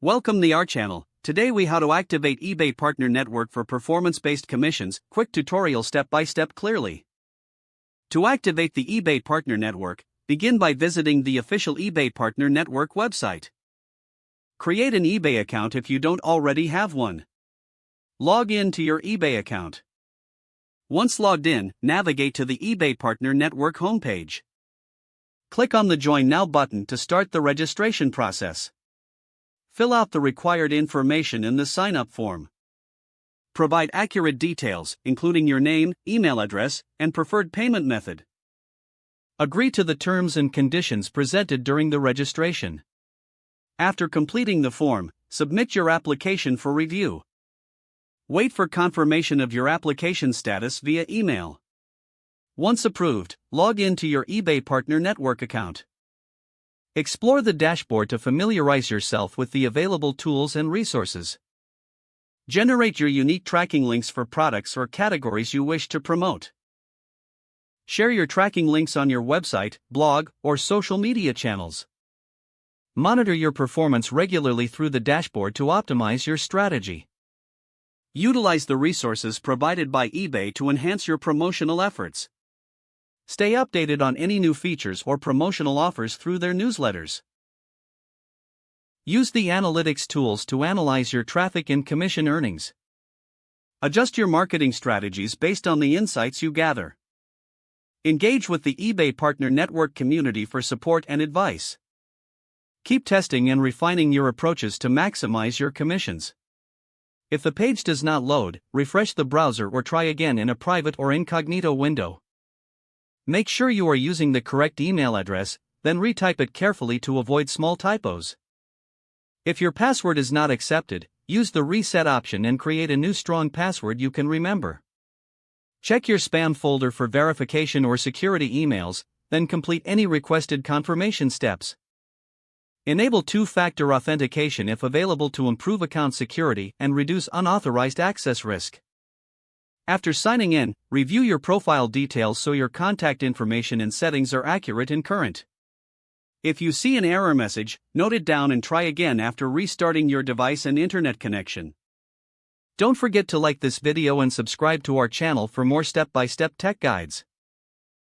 Welcome to our channel. Today we how to activate eBay Partner Network for performance-based commissions. Quick tutorial step by step clearly. To activate the eBay Partner Network, begin by visiting the official eBay Partner Network website. Create an eBay account if you don't already have one. Log in to your eBay account. Once logged in, navigate to the eBay Partner Network homepage. Click on the Join Now button to start the registration process. Fill out the required information in the sign-up form. Provide accurate details, including your name, email address, and preferred payment method. Agree to the terms and conditions presented during the registration. After completing the form, submit your application for review. Wait for confirmation of your application status via email. Once approved, log in to your eBay Partner Network account. Explore the dashboard to familiarize yourself with the available tools and resources. Generate your unique tracking links for products or categories you wish to promote. Share your tracking links on your website, blog, or social media channels. Monitor your performance regularly through the dashboard to optimize your strategy. Utilize the resources provided by eBay to enhance your promotional efforts. Stay updated on any new features or promotional offers through their newsletters. Use the analytics tools to analyze your traffic and commission earnings. Adjust your marketing strategies based on the insights you gather. Engage with the eBay Partner Network community for support and advice. Keep testing and refining your approaches to maximize your commissions. If the page does not load, refresh the browser or try again in a private or incognito window. Make sure you are using the correct email address, then retype it carefully to avoid small typos. If your password is not accepted, use the reset option and create a new strong password you can remember. Check your spam folder for verification or security emails, then complete any requested confirmation steps. Enable two-factor authentication if available to improve account security and reduce unauthorized access risk. After signing in, review your profile details so your contact information and settings are accurate and current. If you see an error message, note it down and try again after restarting your device and internet connection. Don't forget to like this video and subscribe to our channel for more step-by-step tech guides.